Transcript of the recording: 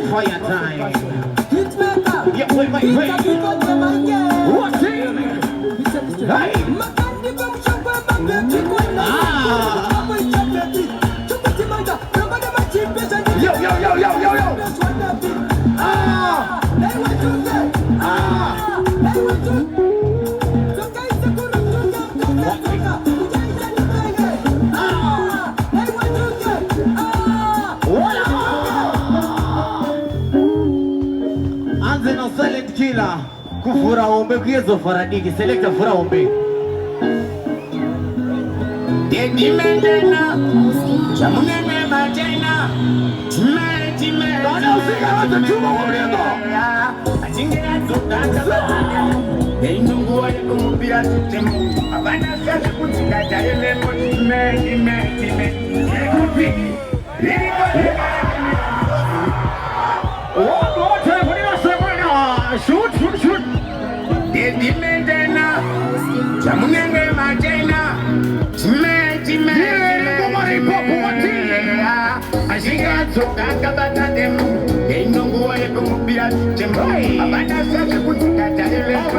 Fire time. Yeah, wait. What thing? Hey! Yo! Anzeno silent killer. Kufura ombe kuyezo faradiki. Selecta fura ombe. Dedi mendena, chamune matena, time. Dona usika watu chuma wabendo. Achinge atutanga. Enungu wa kumupira tutemu. Abana sasa kutika jayele mo time. Ekupi. Shoot. Dedi mendena, chamune matena. Ashinga tokanga batademu enungu wa kumupira tutemu. Abana sasa kutika jayele mo